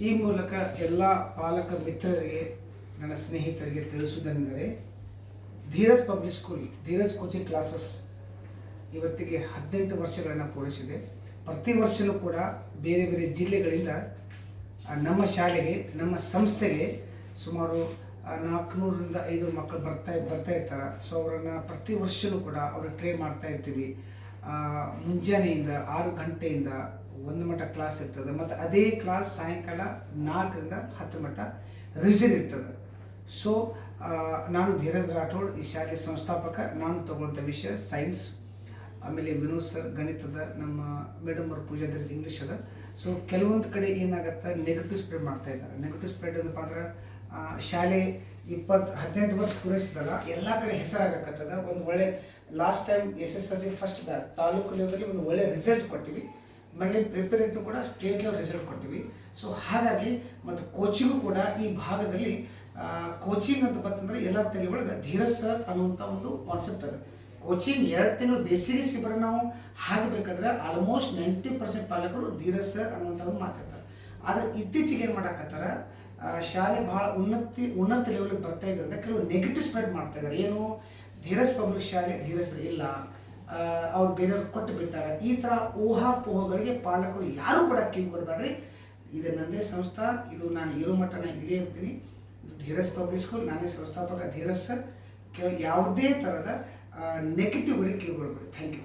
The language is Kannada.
ಈ ಮೂಲಕ ಎಲ್ಲ ಪಾಲಕ ಮಿತ್ರರಿಗೆ, ನನ್ನ ಸ್ನೇಹಿತರಿಗೆ ತಿಳಿಸುವುದೆಂದರೆ, Dheeraj public school, Dheeraj coaching classes ಇವತ್ತಿಗೆ 18 ವರ್ಷಗಳನ್ನು ಪೂರೈಸಿದೆ. ಪ್ರತಿ ವರ್ಷವೂ ಕೂಡ ಬೇರೆ ಬೇರೆ ಜಿಲ್ಲೆಗಳಿಂದ ನಮ್ಮ ಶಾಲೆಗೆ, ನಮ್ಮ ಸಂಸ್ಥೆಗೆ ಸುಮಾರು 400ರಿಂದ 500 ಮಕ್ಕಳು ಬರ್ತಾ ಇರ್ತಾರೆ. ಸೊ ಅವರನ್ನು ಪ್ರತಿ ವರ್ಷವೂ ಕೂಡ ಅವ್ರಿಗೆ ಟ್ರೈನ್ ಮಾಡ್ತಾ ಇರ್ತೀವಿ. ಮುಂಜಾನೆಯಿಂದ 6 ಗಂಟೆಯಿಂದ 1 ಮಟ್ಟ ಕ್ಲಾಸ್ ಇರ್ತದೆ, ಮತ್ತು ಅದೇ ಕ್ಲಾಸ್ ಸಾಯಂಕಾಲ 4ರಿಂದ 10 ಮಟ್ಟ ರಿವಿಷನ್ ಇರ್ತದೆ. ಸೊ ನಾನು ಧೀರಜ್ ರಾಠೋಡ್, ಈ ಶಾಲೆಯ ಸಂಸ್ಥಾಪಕ. ನಾನು ತಗೊಳ್ಳೋಂಥ ವಿಷಯ ಸೈನ್ಸ್. ಆಮೇಲೆ ವಿನೋದ್ ಸರ್ ಗಣಿತದ, ನಮ್ಮ ಮೇಡಮ್ ಅವ್ರ ಪೂಜಾದ್ರಿ ಇಂಗ್ಲೀಷ್ ಅದ. ಸೊ ಕೆಲವೊಂದು ಕಡೆ ಏನಾಗುತ್ತೆ, ನೆಗೆಟಿವ್ ಸ್ಪ್ರೆಡ್ ಮಾಡ್ತಾ ಇದ್ದಾರೆ. ನೆಗೆಟಿವ್ ಸ್ಪ್ರೆಡ್ ಏನಪ್ಪ ಅಂದ್ರೆ, ಶಾಲೆ 18 ವರ್ಷ ಪೂರೈಸಿದಲ್ಲ, ಎಲ್ಲ ಕಡೆ ಹೆಸರಾಗತ್ತದ. ಒಂದು ಒಳ್ಳೆ last time SSLC first batch taluk ಲೆವೆಲಲ್ಲಿ ಒಂದು ಒಳ್ಳೆ ರಿಸಲ್ಟ್ ಕೊಟ್ಟಿವಿ. ಮನೇಲಿ ಪ್ರಿಪೇರೇಟ್ನು ಕೂಡ ಸ್ಟೇಟ್ ಲೆವೆಲ್ ರಿಸಲ್ಟ್ ಕೊಟ್ಟಿವಿ. ಸೊ ಹಾಗಾಗಿ ಮತ್ತು ಕೋಚಿಂಗು ಕೂಡ ಈ ಭಾಗದಲ್ಲಿ ಕೋಚಿಂಗ್ ಅಂತ ಬಂತಂದರೆ ಎಲ್ಲರ ತಲೆ ಒಳಗೆ ಧೀರಜ್ ಸರ್ ಅನ್ನುವಂಥ ಒಂದು ಕಾನ್ಸೆಪ್ಟ್ ಅದ. ಕೋಚಿಂಗ್ 2 ತಿಂಗಳು ಬೇಸಿಗೆ ಶಿಬಿರ ನಾವು ಹಾಕಬೇಕಾದ್ರೆ ಆಲ್ಮೋಸ್ಟ್ 90% ಪಾಲಕರು ಧೀರಜ್ ಸರ್ ಅನ್ನುವಂಥ ಒಂದು ಮಾತಾಡ್ತಾರೆ. ಆದರೆ ಇತ್ತೀಚೆಗೆ ಏನು ಮಾಡಕತ್ತಾರ, ಶಾಲೆ ಭಾಳ ಉನ್ನತ ಲೆವೆಲ್ಗೆ ಬರ್ತಾ ಇದ್ರಿಂದ ಕೆಲವು ನೆಗೆಟಿವ್ ಸ್ಪ್ರೆಡ್ ಮಾಡ್ತಾ ಇದ್ದಾರೆ. ಏನು, ಧೀರಜ್ ಪಬ್ಲಿಕ್ ಶಾಲೆ ಧೀರಜ್ ಸರ್ ಇಲ್ಲ, ಅವ್ರು ಬೇರೆಯವ್ರಿಗೆ ಕೊಟ್ಟು ಬಿಟ್ಟಾರ. ಈ ಥರ ಊಹಾಪೋಹಗಳಿಗೆ ಪಾಲಕರು ಯಾರೂ ಕೂಡ ಕಿವಿ ಕೊಡಬೇಡ್ರಿ. ಇದು ನನ್ನದೇ ಸಂಸ್ಥಾ, ಇದು ನಾನು ಇರೋ ಮಟ್ಟ ನಾನು ಇಲ್ಲೇ ಇರ್ತೀನಿ. ಇದು ಧೀರಜ್ ಪಬ್ಲಿಕ್ ಸ್ಕೂಲ್, ನಾನೇ ಸಂಸ್ಥಾಪಕ ಧೀರಜ್ ಸರ್. ಯಾವುದೇ ಥರದ ನೆಗೆಟಿವ್ಗಳಿಗೆ ಕಿವಿ ಕೊಡಬೇಡಿ. Thank you.